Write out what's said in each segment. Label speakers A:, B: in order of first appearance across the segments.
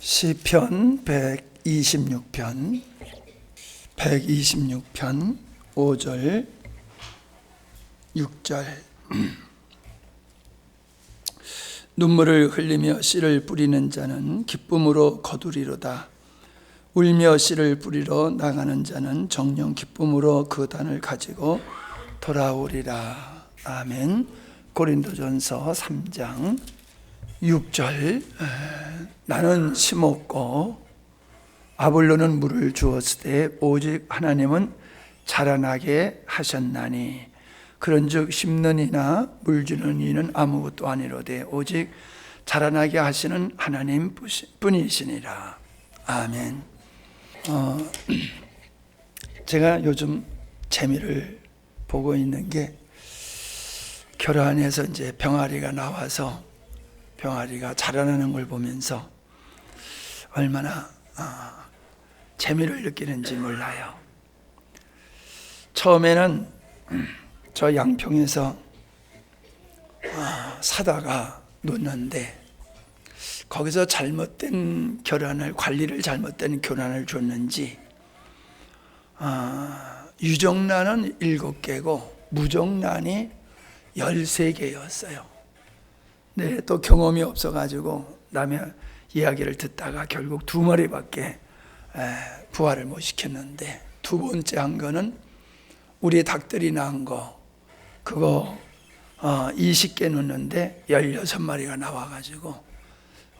A: 시편 126편 5절 6절 눈물을 흘리며 씨를 뿌리는 자는 기쁨으로 거두리로다. 울며 씨를 뿌리러 나가는 자는 정녕 기쁨으로 그 단을 가지고 돌아오리라. 아멘. 고린도전서 3장 6절 나는 심었고 아볼로는 물을 주었으되 오직 하나님은 자라나게 하셨나니 그런즉 심는 이나 물 주는 이는 아무것도 아니로되 오직 자라나게 하시는 하나님 뿐이시니라. 아멘. 제가 요즘 재미를 보고 있는 게 결혼해서 이제 병아리가 나와서 병아리가 자라나는 걸 보면서 얼마나 재미를 느끼는지 몰라요. 처음에는 저 양평에서 사다가 놓는데 거기서 잘못된 관리를 잘못된 교란을 줬는지 유정란은 7개고 무정란이 13개였어요. 네, 또 경험이 없어가지고 남의 이야기를 듣다가 결국 2마리밖에 부화를 못 시켰는데, 두 번째 한 거는 우리 닭들이 낳은 거 그거 20개 놓는데 16마리가 나와가지고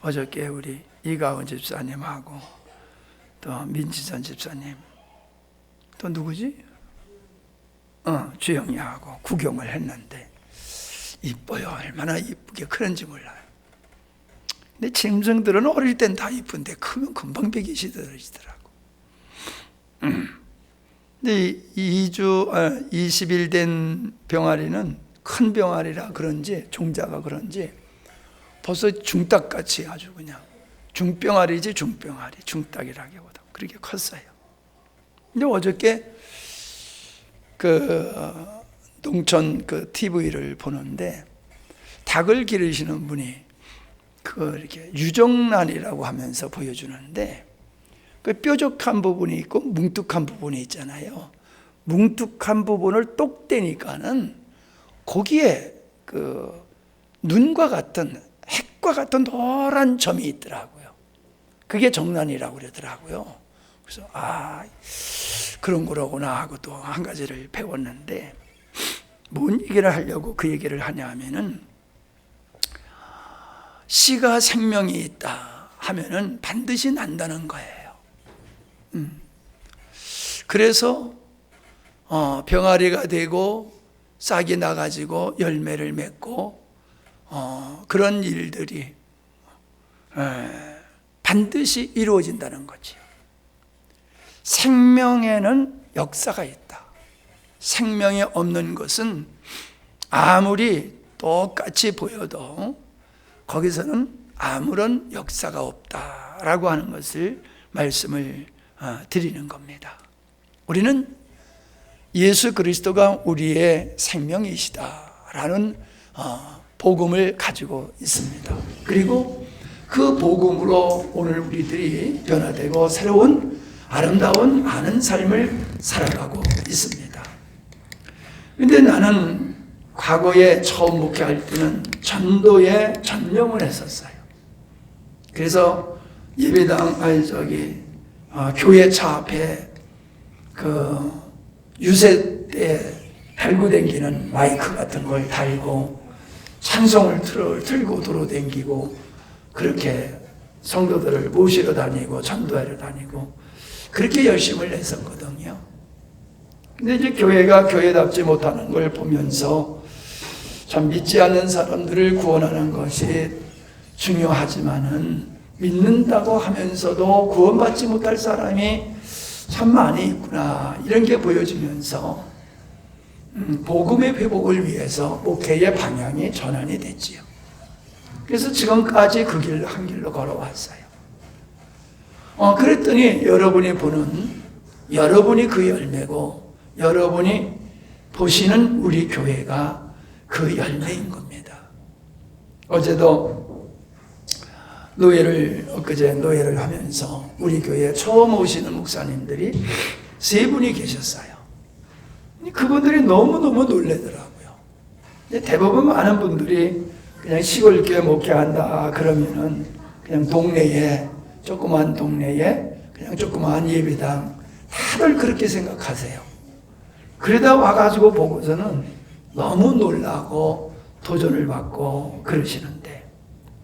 A: 어저께 우리 이가은 집사님하고 또 민지선 집사님 또 누구지? 주영이하고 구경을 했는데 이뻐요. 얼마나 이쁘게 크는지 몰라요. 근데 짐승들은 어릴 땐 다 이쁜데 크면 금방 배기시더라고. 근데 20일 된 병아리는 큰 병아리라 그런지 종자가 그런지 벌써 중닭같이 아주 그냥 중병아리지 중병아리, 중닭이라기보다 그렇게 컸어요. 근데 어저께 농촌 TV를 보는데 닭을 기르시는 분이 이렇게 유정란이라고 하면서 보여주는데 그 뾰족한 부분이 있고 뭉툭한 부분이 있잖아요. 뭉툭한 부분을 똑 떼니까는 거기에 눈과 같은 핵과 같은 노란 점이 있더라고요. 그게 정란이라고 그러더라고요. 그래서 그런 거로구나 하고 또 한 가지를 배웠는데, 뭔 얘기를 하려고 그 얘기를 하냐 하면은 씨가 생명이 있다 하면은 반드시 난다는 거예요. 그래서 병아리가 되고 싹이 나가지고 열매를 맺고 그런 일들이 반드시 이루어진다는 거지요. 생명에는 역사가 있다. 생명이 없는 것은 아무리 똑같이 보여도 거기서는 아무런 역사가 없다라고 하는 것을 말씀을 드리는 겁니다. 우리는 예수 그리스도가 우리의 생명이시다라는 복음을 가지고 있습니다. 그리고 그 복음으로 오늘 우리들이 변화되고 새로운 아름다운 많은 삶을 살아가고 있습니다. 그런데 나는 과거에 처음 목회할 때는 전도에 전념을 했었어요. 그래서 예배당 교회 차 앞에 유세 때 달고 다니는 마이크 같은 걸 달고 찬송을 틀고 돌아다니고 그렇게 성도들을 모시러 다니고 전도하러 다니고 그렇게 열심을 했었거든요. 근데 이제 교회가 교회답지 못하는 걸 보면서 참 믿지 않는 사람들을 구원하는 것이 중요하지만은 믿는다고 하면서도 구원받지 못할 사람이 참 많이 있구나, 이런 게 보여지면서 복음의 회복을 위해서 목회의 방향이 전환이 됐지요. 그래서 지금까지 그 길 한 길로 걸어왔어요. 그랬더니 여러분이 그 열매고 여러분이 보시는 우리 교회가 그 열매인 겁니다. 어제도 엊그제 노예를 하면서 우리 교회에 처음 오시는 목사님들이 3분이 계셨어요. 그분들이 너무너무 놀래더라고요. 대부분 많은 분들이 그냥 시골 교회 목회한다 그러면은 그냥 동네에, 조그만 동네에 그냥 조그만 예배당, 다들 그렇게 생각하세요. 그러다 와가지고 보고서는 너무 놀라고 도전을 받고 그러시는데,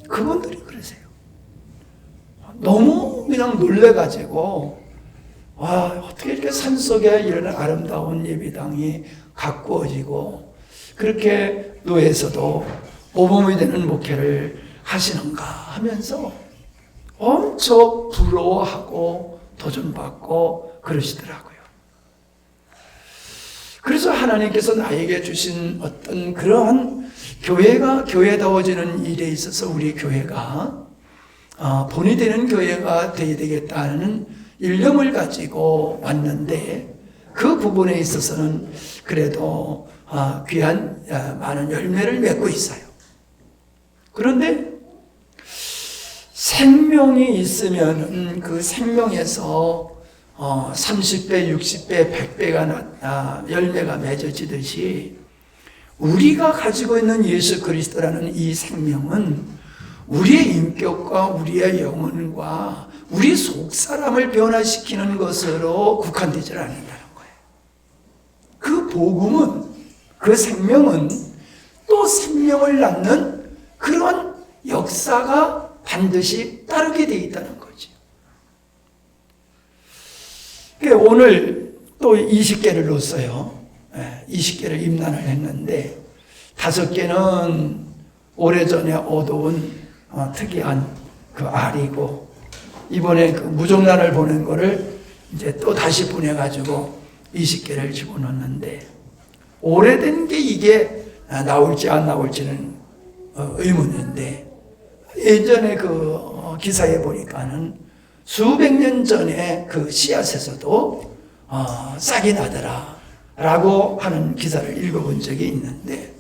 A: 그분들이 그러세요. 너무 그냥 놀래가지고, 와, 어떻게 이렇게 산속에 이런 아름다운 예배당이 가꾸어지고 그렇게 노예에서도 모범이 되는 목회를 하시는가 하면서 엄청 부러워하고 도전받고 그러시더라고요. 그래서 하나님께서 나에게 주신 어떤 그러한 교회다워지는 일에 있어서 우리 교회가 본이 되는 교회가 되어야 되겠다는 일념을 가지고 왔는데, 그 부분에 있어서는 그래도 귀한 많은 열매를 맺고 있어요. 그런데 생명이 있으면 그 생명에서 30배, 60배, 100배가 열매가 맺어지듯이, 우리가 가지고 있는 예수 그리스도라는 이 생명은 우리의 인격과 우리의 영혼과 우리 속사람을 변화시키는 것으로 국한되지 않는다는 거예요. 그 복음은, 그 생명은 또 생명을 낳는 그런 역사가 반드시 따르게 되어 있다는 거죠. 오늘 또 20개를 넣었어요. 20개를 임난을 했는데 5개는 오래전에 얻어온 특이한 그 알이고, 이번에 그 무정란을 보낸 거를 이제 또 다시 보내가지고 20개를 집어넣었는데, 오래된 게 이게 나올지 안 나올지는 의문인데, 예전에 그 기사에 보니까는 수백 년 전에 그 씨앗에서도 싹이 나더라 라고 하는 기사를 읽어본 적이 있는데,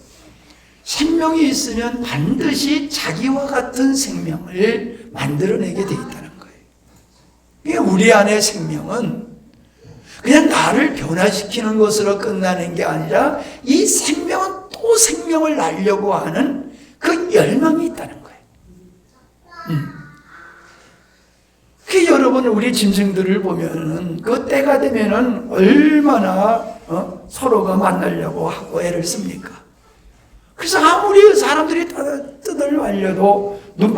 A: 생명이 있으면 반드시 자기와 같은 생명을 만들어내게 돼 있다는 거예요. 우리 안의 생명은 그냥 나를 변화시키는 것으로 끝나는 게 아니라, 이 생명은 또 생명을 낳으려고 하는 그 열망이 있다는 거예요. 그 여러분, 우리 짐승들을 보면은 그 때가 되면은 얼마나 서로가 만나려고 하고 애를 씁니까? 그래서 아무리 사람들이 뜯을 말려도 눈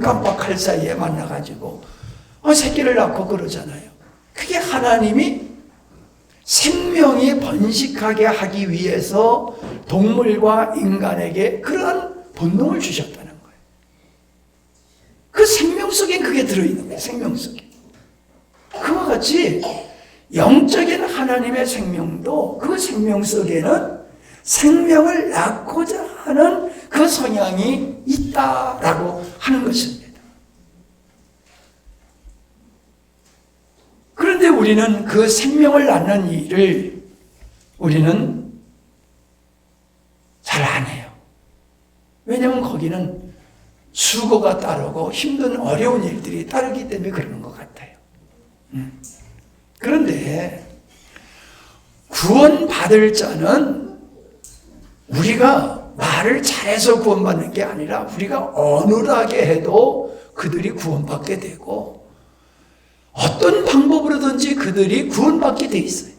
A: 깜빡할 사이에 만나가지고 새끼를 낳고 그러잖아요. 그게 하나님이 생명이 번식하게 하기 위해서 동물과 인간에게 그러한 본능을 주셨다는 거예요. 그 생명 속에 그게 들어있는 거예요. 생명 속에. 그와 같이 영적인 하나님의 생명도 그 생명 속에는 생명을 낳고자 하는 그 성향이 있다라고 하는 것입니다. 그런데 우리는 그 생명을 낳는 일을 우리는 잘 안 해요. 왜냐하면 거기는 수고가 따르고 힘든 어려운 일들이 따르기 때문에 그러는 것 같아요. 그런데 구원받을 자는 우리가 말을 잘해서 구원받는 게 아니라, 우리가 어눌하게 해도 그들이 구원받게 되고, 어떤 방법으로든지 그들이 구원받게 돼 있어요.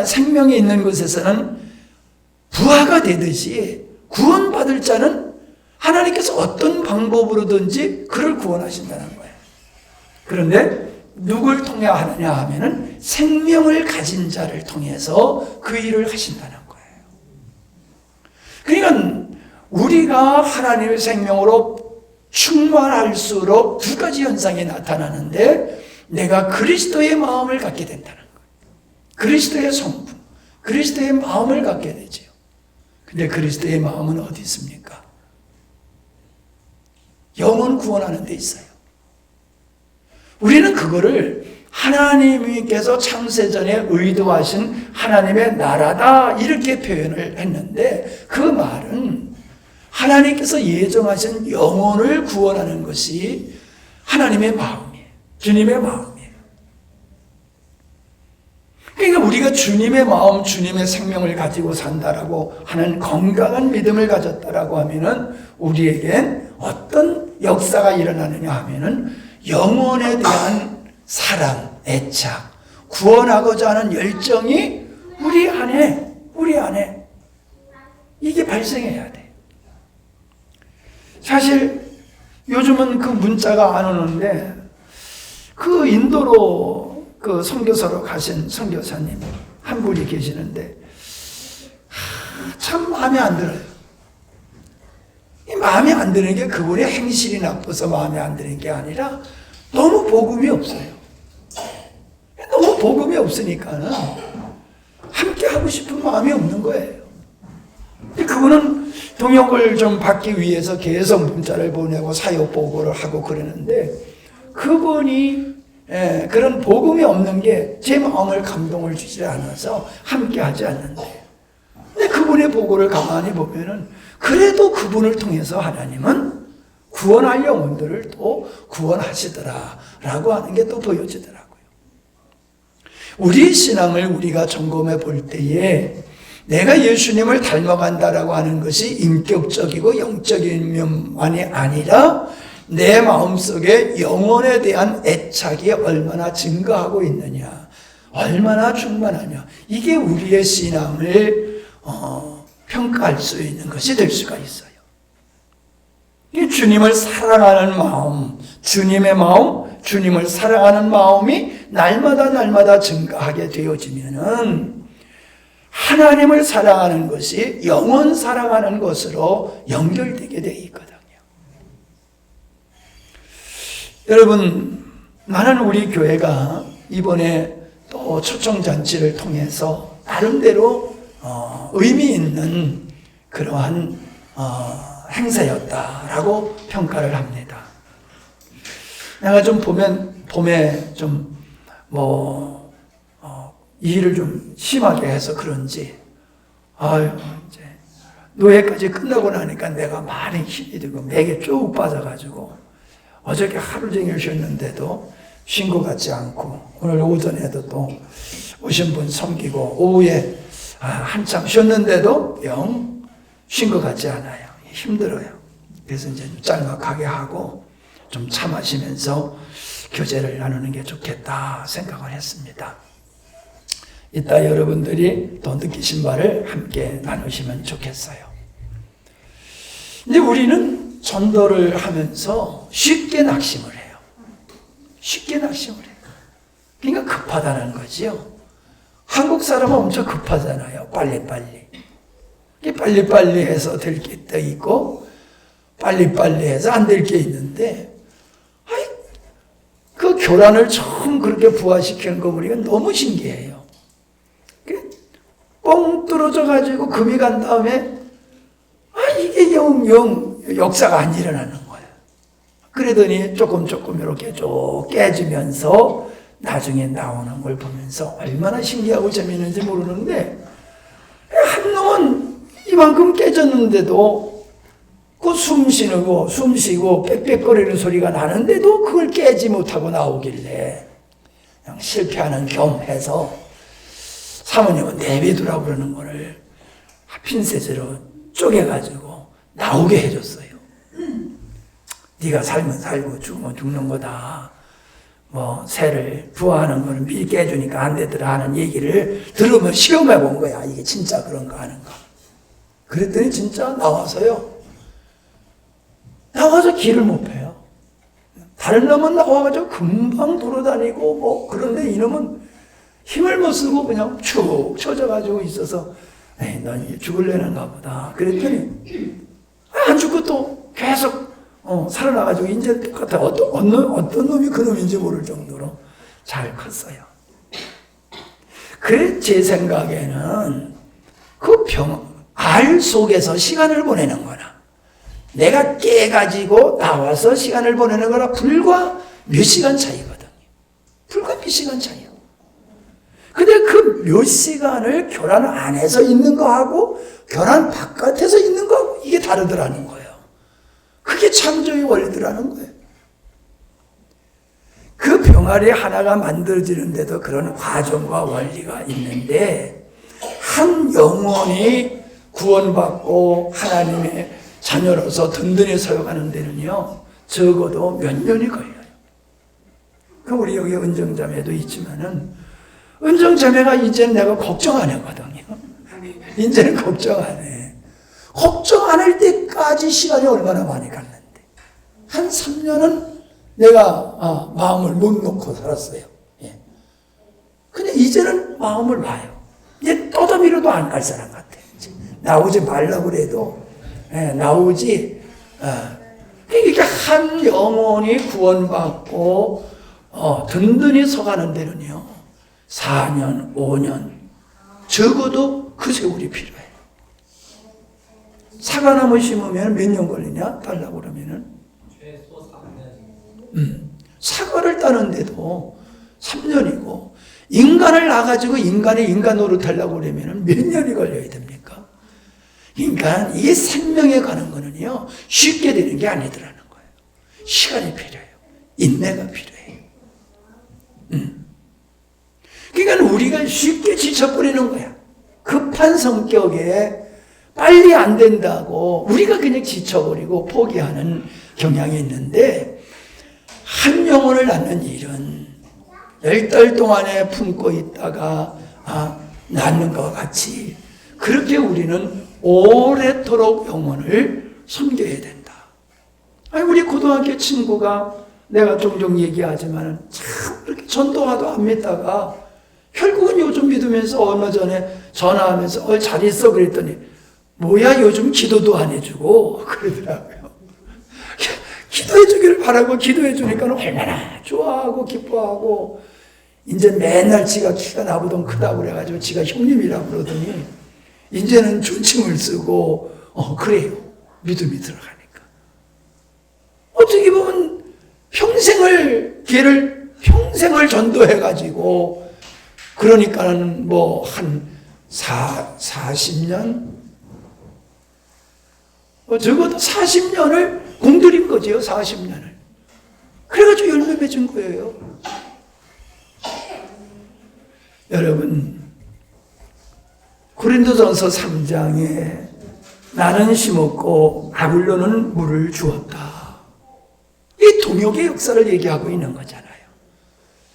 A: 생명이 있는 곳에서는 부하가 되듯이, 구원받을 자는 하나님께서 어떤 방법으로든지 그를 구원하신다는 거예요. 그런데 누굴 통해 하느냐 하면은 생명을 가진 자를 통해서 그 일을 하신다는 거예요. 그러니까 우리가 하나님의 생명으로 충만할수록 두 가지 현상이 나타나는데, 내가 그리스도의 마음을 갖게 된다는 거예요. 그리스도의 성품, 그리스도의 마음을 갖게 되죠. 근데 그리스도의 마음은 어디 있습니까? 영혼 구원하는 데 있어요. 우리는 그거를 하나님께서 창세전에 의도하신 하나님의 나라다 이렇게 표현을 했는데, 그 말은 하나님께서 예정하신 영혼을 구원하는 것이 하나님의 마음이에요. 주님의 마음이에요. 그러니까 우리가 주님의 마음, 주님의 생명을 가지고 산다라고 하는 건강한 믿음을 가졌다라고 하면은 우리에겐 어떤 역사가 일어나느냐 하면은 영혼에 대한 사랑, 애착, 구원하고자 하는 열정이 우리 안에 이게 발생해야 돼. 사실 요즘은 그 문자가 안 오는데 그 인도로 그 선교사로 가신 선교사님 한 분이 계시는데 참 마음에 안 들어요. 이 마음에 안 드는 게 그분의 행실이 나빠서 마음에 안 드는 게 아니라 너무 복음이 없어요. 너무 복음이 없으니까는 함께 하고 싶은 마음이 없는 거예요. 근데 그분은 동역을 좀 받기 위해서 계속 문자를 보내고 사역 보고를 하고 그러는데 그분이 그런 복음이 없는 게 제 마음을 감동을 주지 않아서 함께 하지 않는데, 근데 그분의 보고를 가만히 보면은 그래도 그분을 통해서 하나님은 구원할 영혼들을 또 구원하시더라라고 하는 게 또 보여지더라고요. 우리 신앙을 우리가 점검해 볼 때에 내가 예수님을 닮아간다라고 하는 것이 인격적이고 영적인 면만이 아니라 내 마음속에 영혼에 대한 애착이 얼마나 증가하고 있느냐, 얼마나 충만하냐, 이게 우리의 신앙을 평가할 수 있는 것이 될 수가 있어요. 이 주님을 사랑하는 마음, 주님의 마음, 주님을 사랑하는 마음이 날마다 증가하게 되어지면은 하나님을 사랑하는 것이 영혼 사랑하는 것으로 연결되게 되어 있거든요. 여러분, 나는 우리 교회가 이번에 또 초청잔치를 통해서 나름대로 의미 있는 그러한 행사였다라고 평가를 합니다. 내가 좀 봄에 좀 일을 좀 심하게 해서 그런지 이제 노예까지 끝나고 나니까 내가 많이 힘이 들고 맥이 쭉 빠져가지고 어저께 하루 종일 쉬었는데도 쉰 것 같지 않고, 오늘 오전에도 또 오신 분 섬기고 오후에 한참 쉬었는데도 영 쉰 것 같지 않아요. 힘들어요. 그래서 이제 짤막하게 하고 좀 차 마시면서 교제를 나누는 게 좋겠다 생각을 했습니다. 이따 여러분들이 또 느끼신 바를 함께 나누시면 좋겠어요. 근데 우리는 전도를 하면서 쉽게 낙심을 해요. 쉽게 낙심을 해요. 그러니까 급하다는 거지요. 한국 사람은 엄청 급하잖아요. 빨리빨리 해서 될 게 또 있고 빨리빨리 해서 안 될 게 있는데, 그 교란을 처음 그렇게 부활시키는 거 보니까 너무 신기해요. 뻥 뚫어져 가지고 금이 간 다음에 이게 영 역사가 안 일어나는 거예요. 그러더니 조금 이렇게 쭉 깨지면서 나중에 나오는 걸 보면서 얼마나 신기하고 재미있는지 모르는데, 한 놈은 이만큼 깨졌는데도 그 숨 쉬고 빽빽거리는 소리가 나는데도 그걸 깨지 못하고 나오길래 그냥 실패하는 겸해서 사모님은 내비두라고 그러는 거를 핀셋으로 쪼개가지고 나오게 해줬어요. 네가 살면 살고 죽으면 죽는 거다. 새를 부화하는 거는 미리 깨주니까 안 되더라 하는 얘기를 들으면 시험해 본 거야. 이게 진짜 그런가 하는가. 그랬더니 진짜 나와서 길을 못 펴요. 다른 놈은 나와가지고 금방 돌아다니고 그런데 이놈은 힘을 못 쓰고 그냥 축 처져가지고 있어서 넌 죽을래는가 보다. 그랬더니 안 죽고 또 계속 살아나가지고 이제 똑같아. 어떤 놈이 그 놈인지 모를 정도로 잘 컸어요. 그래, 제 생각에는 그 알 속에서 시간을 보내는 거나 내가 깨가지고 나와서 시간을 보내는 거나 불과 몇 시간 차이거든요. 불과 몇 시간 차이요. 근데 그 몇 시간을 교란 안에서 있는 거하고 교란 바깥에서 있는 거하고 이게 다르더라는 거예요. 그게 창조의 원리더라는 거예요. 그 병아리 하나가 만들어지는데도 그런 과정과 원리가 있는데, 한 영혼이 구원받고 하나님의 자녀로서 든든히 서어가는 데는요, 적어도 몇 년이 걸려요. 그 우리 여기 은정자매도 있지만은, 은정자매가 이제는 내가 걱정 안 하거든요. 이제는 걱정 안 해. 걱정 안 할 때까지 시간이 얼마나 많이 갔는데. 한 3년은 내가 마음을 못 놓고 살았어요. 예. 근데 이제는 마음을 놔요. 이제 떠덤이로도 안 갈 사람 같아. 나오지 말라고 그래도 나오지. 그러니까 한 영혼이 구원받고 든든히 서가는 데는요, 4년, 5년, 적어도 그 세월이 필요해요. 사과나무 심으면 몇 년 걸리냐? 달라고 그러면은.
B: 최소 3년.
A: 사과를 따는데도 3년이고, 인간을 낳아가지고 인간이 인간 노릇하려고 그러면 몇 년이 걸려야 됩니까? 그러니까 이 생명에 가는 거는요, 쉽게 되는 게 아니더라는 거예요. 시간이 필요해요. 인내가 필요해요. 그러니까 우리가 쉽게 지쳐버리는 거야. 급한 성격에 빨리 안 된다고 우리가 그냥 지쳐버리고 포기하는 경향이 있는데, 한 영혼을 낳는 일은 10달 동안에 품고 있다가 낳는 것과 같이 그렇게 우리는 오래도록 영혼을 섬겨야 된다. 우리 고등학교 친구가 내가 종종 얘기하지만 참 그렇게 전도와도 안 믿다가 결국은 요즘 믿으면서 얼마 전에 전화하면서 잘 있어 그랬더니 뭐야 요즘 기도도 안 해주고 그러더라고요. 기도해 주기를 바라고 기도해 주니까 얼마나 좋아하고 기뻐하고, 이제 맨날 지가 키가 나보다 크다고 그래가지고 지가 형님이라고 그러더니 이제는 존칭을 쓰고 그래요. 믿음이 들어가니까. 어떻게 보면 걔를 평생을 전도해가지고, 그러니까는 뭐 한 40년? 적어도 40년을 공들인 거지요, 40년을. 그래가지고 열매 맺은 거예요. 여러분, 고린도전서 3장에 나는 심었고 아볼로는 물을 주었다. 이 동역의 역사를 얘기하고 있는 거잖아요.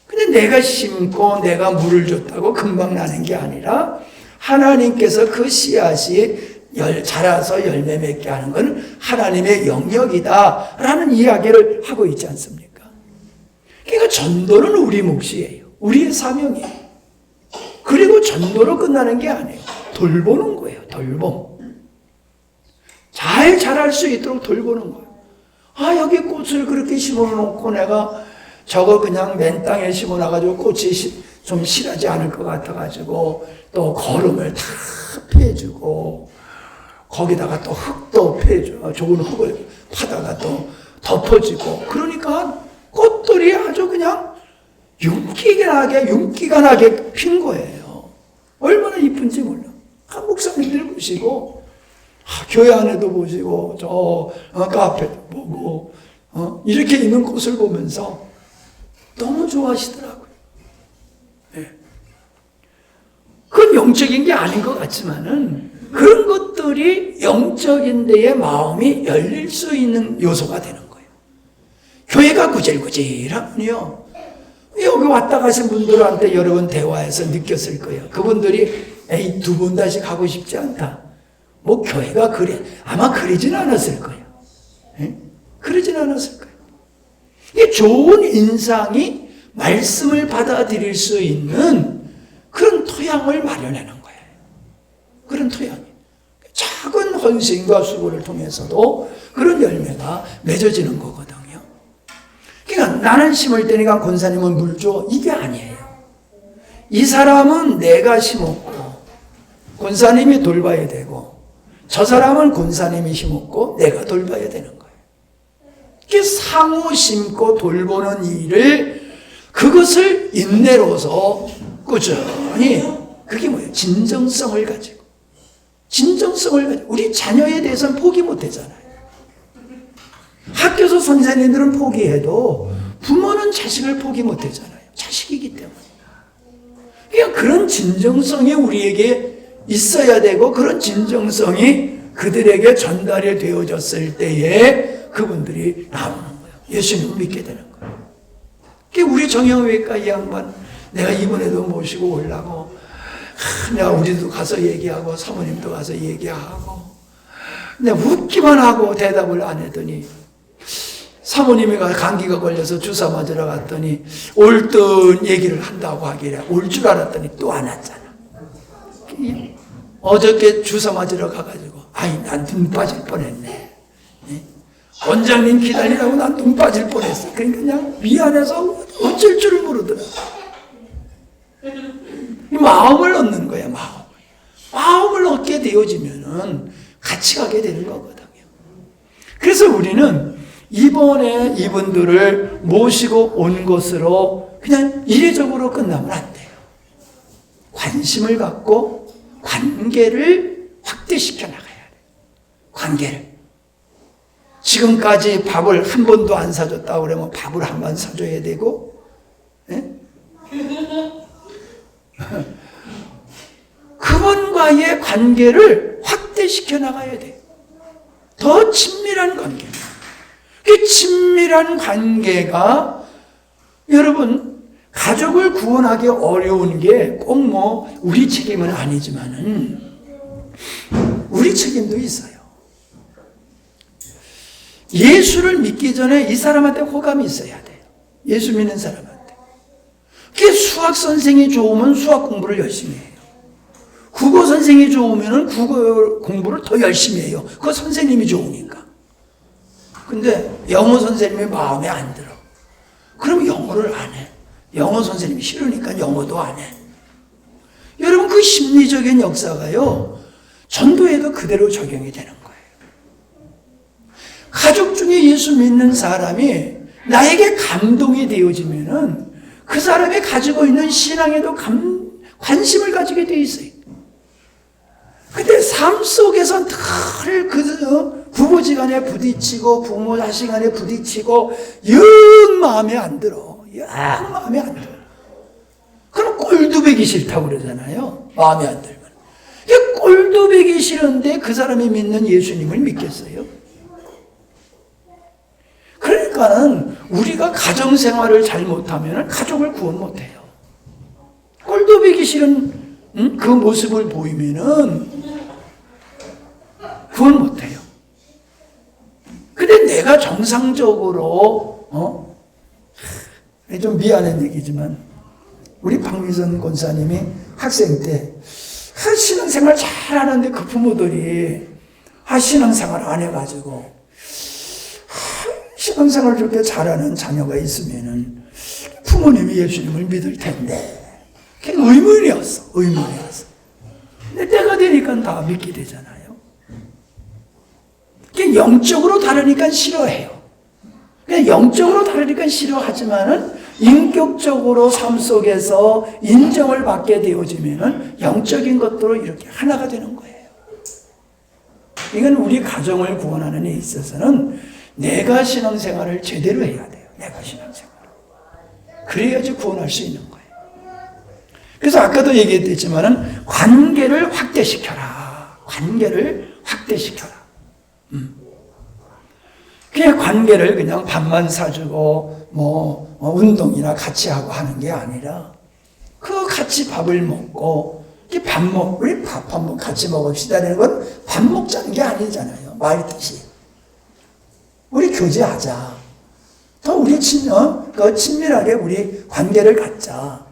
A: 근데 내가 심고 내가 물을 줬다고 금방 나는 게 아니라 하나님께서 그 씨앗이 자라서 열매 맺게 하는 건 하나님의 영역이다 라는 이야기를 하고 있지 않습니까? 그러니까 전도는 우리 몫이에요. 우리의 사명이에요. 그리고 전도로 끝나는 게 아니에요. 돌보는 거예요. 돌봄. 잘 자랄 수 있도록 돌보는 거예요. 여기 꽃을 그렇게 심어놓고 내가 저거 그냥 맨 땅에 심어놔가지고 꽃이 좀 실하지 않을 것 같아가지고 또 거름을 다 피해주고 거기다가 또 흙도 패줘. 좋은 흙을 파다가 또 덮어지고. 그러니까 꽃들이 아주 그냥 윤기가 나게 핀 거예요. 얼마나 이쁜지 몰라. 목사님들 보시고, 교회 안에도 보시고, 카페도 보고, 이렇게 있는 꽃을 보면서 너무 좋아하시더라고요. 네. 그건 영적인 게 아닌 것 같지만은, 그런 것들이 영적인 데에 마음이 열릴 수 있는 요소가 되는 거예요. 교회가 구질구질하면요, 여기 왔다 가신 분들한테 여러 번 대화해서 느꼈을 거예요. 그분들이 에이 2번 다시 가고 싶지 않다. 뭐 교회가 그래. 아마 그러진 않았을 거예요. 그러진 않았을 거예요. 이 좋은 인상이 말씀을 받아들일 수 있는 그런 토양을 마련하는 거예요. 그런 토양이. 작은 헌신과 수고를 통해서도 그런 열매가 맺어지는 거거든요. 그러니까 나는 심을 때니까 권사님은 물 줘. 이게 아니에요. 이 사람은 내가 심었고 권사님이 돌봐야 되고, 저 사람은 권사님이 심었고 내가 돌봐야 되는 거예요. 이게 상호 심고 돌보는 일을, 그것을 인내로서 꾸준히, 그게 뭐예요? 진정성을 가지고. 진정성을 가지고 우리 자녀에 대해서는 포기 못하잖아요. 학교에서 선생님들은 포기해도 부모는 자식을 포기 못하잖아요. 자식이기 때문에. 그냥 그런 진정성이 우리에게 있어야 되고 그런 진정성이 그들에게 전달이 되어졌을 때에 그분들이 나오는 거예요. 예수님을 믿게 되는 거예요. 우리 정형외과 이 양반 내가 이번에도 모시고 오려고 내가 우리도 가서 얘기하고 사모님도 가서 얘기하고 내가 묻기만 하고 대답을 안 했더니 사모님이 감기가 걸려서 주사 맞으러 갔더니 올 듯 얘기를 한다고 하길래 올 줄 알았더니 또 안 왔잖아. 어저께 주사 맞으러 가가지고 아이 난 눈 빠질 뻔했네. 원장님 기다리라고 난 눈 빠질 뻔했어. 그러니까 그냥 미안해서 어쩔 줄을 모르더라. 이 마음을 얻는 거야. 마음을 얻게 되어지면은 같이 가게 되는 거거든요. 그래서 우리는 이번에 이분들을 모시고 온 것으로 그냥 이례적으로 끝나면 안 돼요. 관심을 갖고 관계를 확대시켜 나가야 돼요. 관계를. 지금까지 밥을 한 번도 안 사줬다고 그러면 밥을 한 번 사줘야 되고, 예? 그분과의 관계를 확대시켜 나가야 돼요. 더 친밀한 관계. 그 친밀한 관계가 여러분 가족을 구원하기 어려운 게 꼭 뭐 우리 책임은 아니지만은 우리 책임도 있어요. 예수를 믿기 전에 이 사람한테 호감이 있어야 돼요. 예수 믿는 사람한테. 그 수학 선생이 좋으면 수학 공부를 열심히 해요. 국어 선생이 좋으면 국어 공부를 더 열심히 해요. 그 선생님이 좋으니까. 근데 영어 선생님이 마음에 안 들어. 그럼 영어를 안 해. 영어 선생님이 싫으니까 영어도 안 해. 여러분 그 심리적인 역사가요. 전도에도 그대로 적용이 되는 거예요. 가족 중에 예수 믿는 사람이 나에게 감동이 되어지면은 그 사람이 가지고 있는 신앙에도 관심을 가지게 돼 있어요. 근데 삶 속에서 늘 부부지간에 부딪히고 부모 자식간에 부딪히고 영 마음에 안 들어. 영 마음에 안 들어. 그럼 꼴도 보기 싫다고 그러잖아요. 마음에 안 들면. 꼴도 보기 싫은데 그 사람이 믿는 예수님을 믿겠어요? 그러니까는 우리가 가정생활을 잘못하면 가족을 구원 못해요. 꼴도 보기 싫은 그 모습을 보이면은 구원 못해요. 근데 내가 정상적으로 좀 미안한 얘기지만 우리 박미선 권사님이 학생 때 신앙생활 잘하는데 그 부모들이 신앙생활 안 해가지고 신앙생활 저렇게 잘하는 자녀가 있으면은 부모님이 예수님을 믿을 텐데 그게 의문이었어. 근데 때가 되니까 다 믿게 되잖아요. 그게 영적으로 다르니까 싫어해요. 그냥 영적으로 다르니까 싫어하지만은 인격적으로 삶 속에서 인정을 받게 되어지면은 영적인 것들로 이렇게 하나가 되는 거예요. 이건 우리 가정을 구원하는 데 있어서는 내가 신앙생활을 제대로 해야 돼요. 내가 신앙생활. 그래야지 구원할 수 있는 거예요. 그래서 아까도 얘기했지만은 관계를 확대시켜라. 관계를 확대시켜라. 그냥 관계를 그냥 밥만 사주고 운동이나 같이 하고 하는 게 아니라 그 같이 밥을 먹고 우리 밥 한번 같이 먹읍시다라는 건 밥 먹자는 게 아니잖아요. 말 뜻이. 우리 교제하자. 더 우리 친밀하게 우리 관계를 갖자.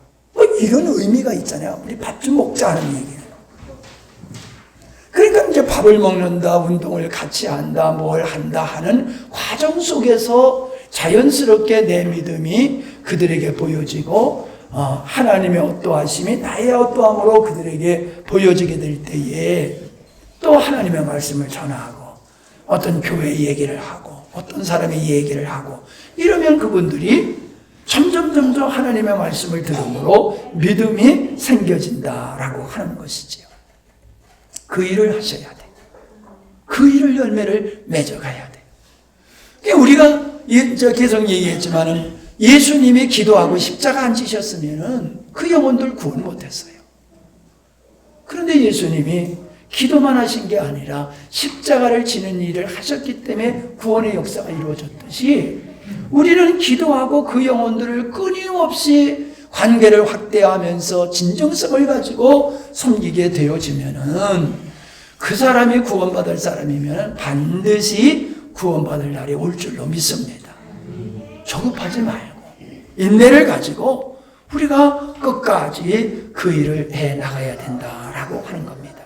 A: 이런 의미가 있잖아요. 우리 밥 좀 먹자 하는 얘기예요. 그러니까 이제 밥을 먹는다, 운동을 같이 한다, 뭘 한다 하는 과정 속에서 자연스럽게 내 믿음이 그들에게 보여지고 하나님의 어떠하심이 나의 어떠함으로 그들에게 보여지게 될 때에 또 하나님의 말씀을 전하고 어떤 교회 얘기를 하고 어떤 사람의 얘기를 하고 이러면 그분들이 점점 하나님의 말씀을 들음으로 믿음이 생겨진다라고 하는 것이지요. 그 일을 하셔야 돼. 그 일을 열매를 맺어가야 돼. 그러니까 우리가 계속 얘기했지만은 예수님이 기도하고 십자가 안 지셨으면은 그 영혼들 구원 못했어요. 그런데 예수님이 기도만 하신 게 아니라 십자가를 지는 일을 하셨기 때문에 구원의 역사가 이루어졌듯이 우리는 기도하고 그 영혼들을 끊임없이 관계를 확대하면서 진정성을 가지고 섬기게 되어지면은 그 사람이 구원받을 사람이면 반드시 구원받을 날이 올 줄로 믿습니다. 조급하지 말고 인내를 가지고 우리가 끝까지 그 일을 해 나가야 된다라고 하는 겁니다.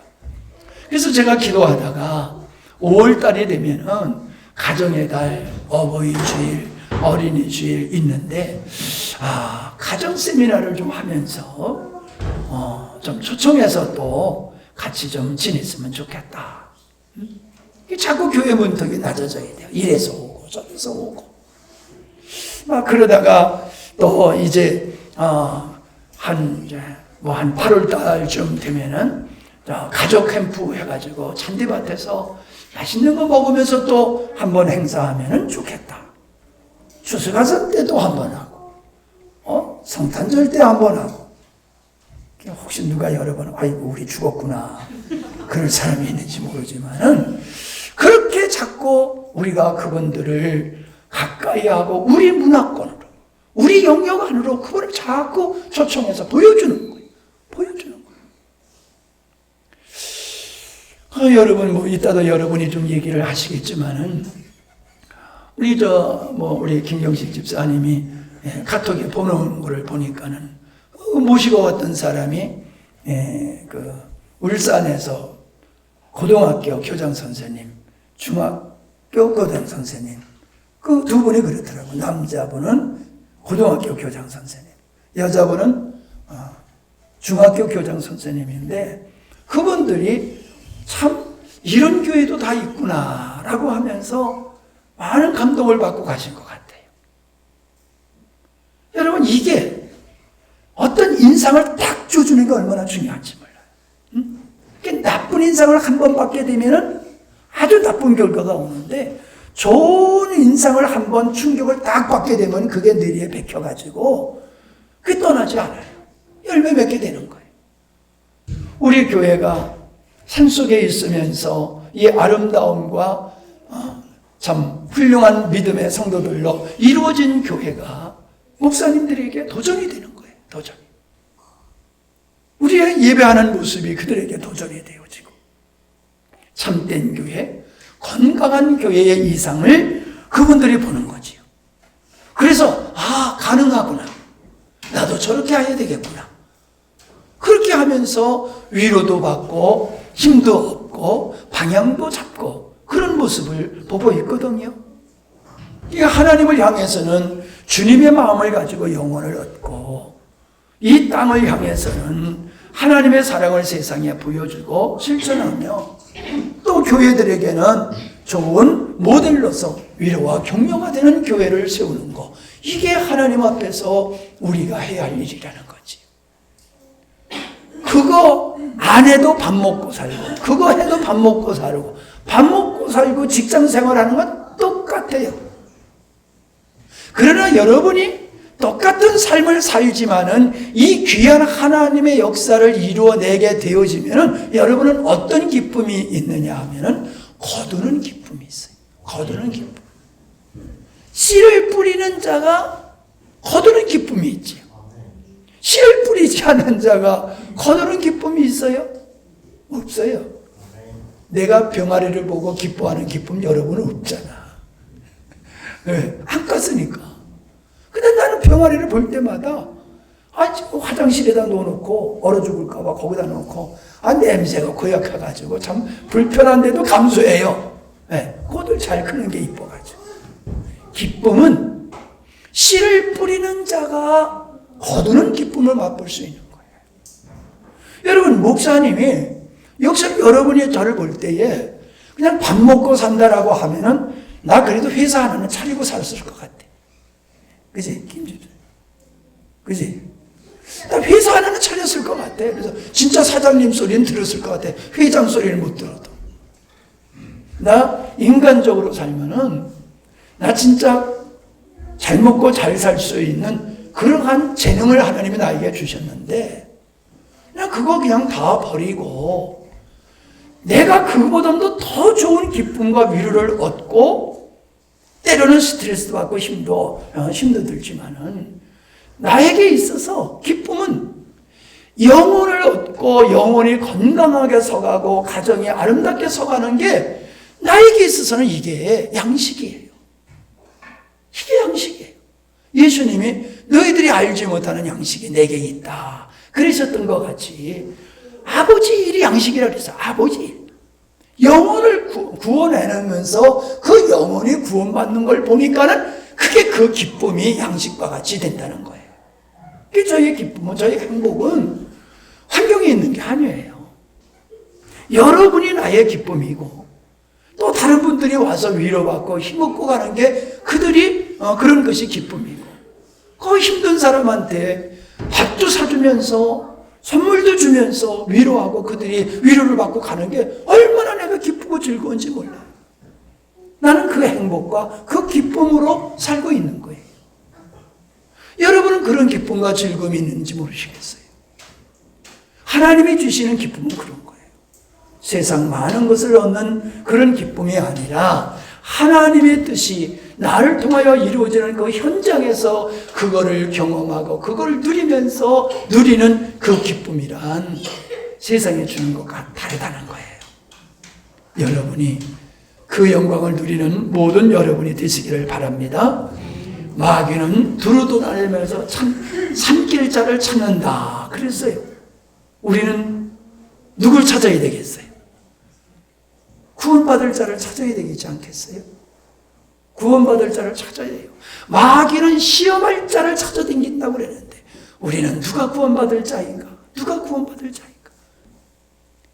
A: 그래서 제가 기도하다가 5월달이 되면은 가정의 달, 어버이 주일, 어린이 주일 있는데 가정 세미나를 좀 하면서 좀 초청해서 또 같이 좀 지냈으면 좋겠다. 자꾸 교회 문턱이 낮아져야 돼요. 이래서 오고 저래서 오고. 그러다가 또 이제 한 8월 달쯤 되면은 가족 캠프 해가지고 잔디밭에서 맛있는 거 먹으면서 또 한번 행사하면은 좋겠다. 추수가선 때도 한번 하고, 성탄절 때 한번 하고. 혹시 누가 여러분, 아이고 우리 죽었구나 그럴 사람이 있는지 모르지만은 그렇게 자꾸 우리가 그분들을 가까이 하고 우리 문화권으로, 우리 영역 안으로 그분을 자꾸 초청해서 보여주는 거예요. 보여주는 거예요. 여러분, 이따도 여러분이 좀 얘기를 하시겠지만은, 우리 김경식 집사님이 카톡에 보는 거를 보니까는, 모시고 왔던 사람이, 울산에서 고등학교 교장 선생님, 중학교 교장 선생님, 그 두 분이 그렇더라고요. 남자분은 고등학교 교장 선생님, 여자분은 중학교 교장 선생님인데, 그분들이 참 이런 교회도 다 있구나라고 하면서 많은 감동을 받고 가신 것 같아요. 여러분, 이게 어떤 인상을 딱 줘주는 게 얼마나 중요한지 몰라요. 나쁜 인상을 한 번 받게 되면은 아주 나쁜 결과가 오는데, 좋은 인상을 한 번 충격을 딱 받게 되면 그게 뇌리에 박혀가지고 그게 떠나지 않아요. 열매 맺게 되는 거예요. 우리 교회가 산속에 있으면서 이 아름다움과 참 훌륭한 믿음의 성도들로 이루어진 교회가 목사님들에게 도전이 되는 거예요. 도전이. 우리의 예배하는 모습이 그들에게 도전이 되어지고, 참된 교회, 건강한 교회의 이상을 그분들이 보는 거지요. 그래서 가능하구나. 나도 저렇게 해야 되겠구나. 그렇게 하면서 위로도 받고 힘도 얻고 방향도 잡고 그런 모습을 보고 있거든요. 이 하나님을 향해서는 주님의 마음을 가지고 영혼을 얻고, 이 땅을 향해서는 하나님의 사랑을 세상에 보여주고 실천하며, 또 교회들에게는 좋은 모델로서 위로와 격려가 되는 교회를 세우는 것, 이게 하나님 앞에서 우리가 해야 할 일이라는 거지. 그거 안 해도 밥 먹고 살고, 그거 해도 밥 먹고 살고, 밥 먹고 살고 직장 생활하는 건 똑같아요. 그러나 여러분이 똑같은 삶을 살지만은 이 귀한 하나님의 역사를 이루어내게 되어지면은 여러분은 어떤 기쁨이 있느냐 하면은 거두는 기쁨이 있어요. 거두는 기쁨. 씨를 뿌리는 자가 거두는 기쁨이 있지. 씨를 뿌리지 않은 자가 거두는 기쁨이 있어요? 없어요. 내가 병아리를 보고 기뻐하는 기쁨 여러분은 없잖아. 네, 안 깠으니까. 근데 나는 병아리를 볼 때마다 화장실에다 놓아놓고 얼어 죽을까봐 거기다 놓고 냄새가 고약해가지고 참 불편한데도 감수해요. 네, 그것들 잘 크는 게 이뻐가지고. 기쁨은 씨를 뿌리는 자가 거두는 기쁨을 맛볼 수 있는 거예요. 여러분, 목사님이 역시 여러분이 저를 볼 때에 그냥 밥 먹고 산다라고 하면은 나 그래도 회사 하나는 차리고 살았을 것 같아. 그지? 김집사. 그지? 나 회사 하나는 차렸을 것 같아. 그래서 진짜 사장님 소리는 들었을 것 같아. 회장 소리를 못 들어도. 나 인간적으로 살면은 나 진짜 잘 먹고 잘 살 수 있는 그러한 재능을 하나님이 나에게 주셨는데 그냥 그거 그냥 다 버리고 내가 그보다도 더 좋은 기쁨과 위로를 얻고 때로는 스트레스도 받고 힘도 들지만은 나에게 있어서 기쁨은 영혼을 얻고 영혼이 건강하게 서가고 가정이 아름답게 서가는 게 나에게 있어서는 이게 양식이에요. 이게 양식이에요. 예수님이 너희들이 알지 못하는 양식이 내게 있다 그러셨던 것 같이 아버지 일이 양식이라 그랬어요. 아버지 일. 영혼을 구원해내면서 그 영혼이 구원받는 걸 보니까는 그게 그 기쁨이 양식과 같이 된다는 거예요. 저의 기쁨은, 저의 행복은 환경에 있는 게 아니에요. 여러분이 나의 기쁨이고 또 다른 분들이 와서 위로받고 힘없고 가는 게 그들이 그런 것이 기쁨이고 그 힘든 사람한테 밥도 사주면서 선물도 주면서 위로하고 그들이 위로를 받고 가는 게 얼마나 내가 기쁘고 즐거운지 몰라요. 나는 그 행복과 그 기쁨으로 살고 있는 거예요. 여러분은 그런 기쁨과 즐거움이 있는지 모르시겠어요? 하나님이 주시는 기쁨은 그런 거예요. 세상 많은 것을 얻는 그런 기쁨이 아니라 하나님의 뜻이 나를 통하여 이루어지는 그 현장에서 그거를 경험하고 그걸 누리면서 누리는 그 기쁨이란 세상에 주는 것과 다르다는 거예요. 여러분이 그 영광을 누리는 모든 여러분이 되시기를 바랍니다. 마귀는 두루 다니면서 삼킬 자를 찾는다 그랬어요. 우리는 누굴 찾아야 되겠어요? 구원받을 자를 찾아야 되겠지 않겠어요? 구원받을 자를 찾아야 돼요. 마귀는 시험할 자를 찾아다닌다고 그랬는데 우리는 누가 구원받을 자인가? 누가 구원받을 자인가?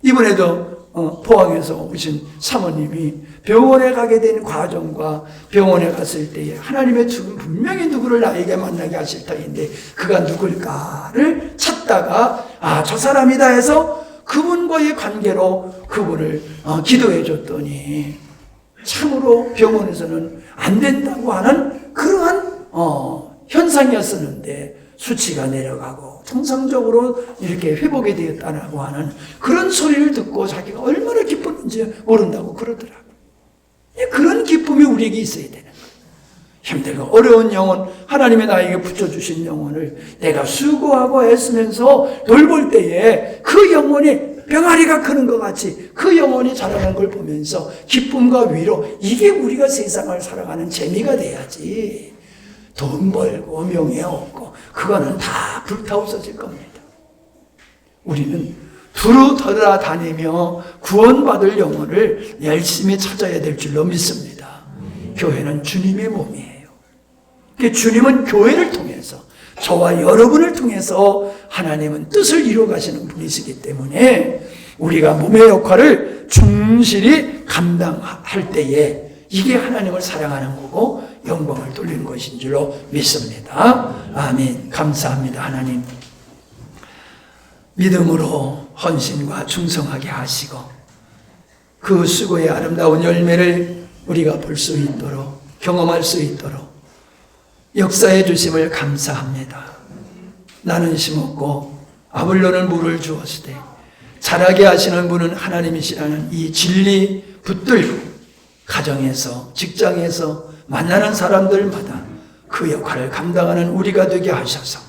A: 이번에도 포항에서 오신 사모님이 병원에 가게 된 과정과 병원에 갔을 때에 하나님의 분명히 누구를 나에게 만나게 하실 터인데 그가 누굴까를 찾다가 저 사람이다 해서 그분과의 관계로 그분을 기도해 줬더니 참으로 병원에서는 안 된다고 하는 그러한 현상이었었는데 수치가 내려가고 정상적으로 이렇게 회복이 되었다고 하는 그런 소리를 듣고 자기가 얼마나 기뻤는지 모른다고 그러더라고요. 그런 기쁨이 우리에게 있어야 되는 거예요. 힘들고 어려운 영혼, 하나님이 나에게 붙여주신 영혼을 내가 수고하고 애쓰면서 돌볼 때에 그 영혼이 병아리가 크는 것 같이 그 영혼이 자라는 걸 보면서 기쁨과 위로, 이게 우리가 세상을 살아가는 재미가 돼야지. 돈 벌고 명예 얻고 그거는 다 불타없어질 겁니다. 우리는 두루 돌아다니며 구원받을 영혼을 열심히 찾아야 될 줄로 믿습니다. 교회는 주님의 몸이에요. 주님은 교회를 통해서 저와 여러분을 통해서 하나님은 뜻을 이루어 가시는 분이시기 때문에 우리가 몸의 역할을 충실히 감당할 때에 이게 하나님을 사랑하는 거고 영광을 돌리는 것인 줄로 믿습니다. 아멘. 감사합니다. 하나님, 믿음으로 헌신과 충성하게 하시고 그 수고의 아름다운 열매를 우리가 볼 수 있도록, 경험할 수 있도록 역사해 주심을 감사합니다. 나는 심었고 아블로는 물을 주었을 때 자라게 하시는 분은 하나님이시라는 이 진리 붙들고 가정에서, 직장에서 만나는 사람들마다 그 역할을 감당하는 우리가 되게 하셔서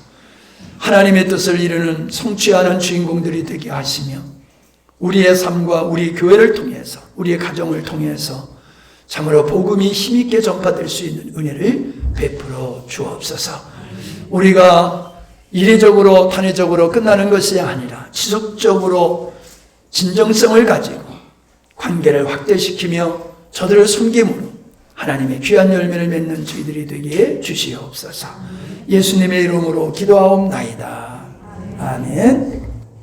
A: 하나님의 뜻을 이루는 성취하는 주인공들이 되게 하시며 우리의 삶과 우리 교회를 통해서, 우리의 가정을 통해서 참으로 복음이 힘있게 전파될 수 있는 은혜를 베풀어 주옵소서. 우리가 이례적으로 단회적으로 끝나는 것이 아니라 지속적으로 진정성을 가지고 관계를 확대시키며 저들을 섬김으로 하나님의 귀한 열매를 맺는 저희들이 되게 주시옵소서. 예수님의 이름으로 기도하옵나이다. 아멘.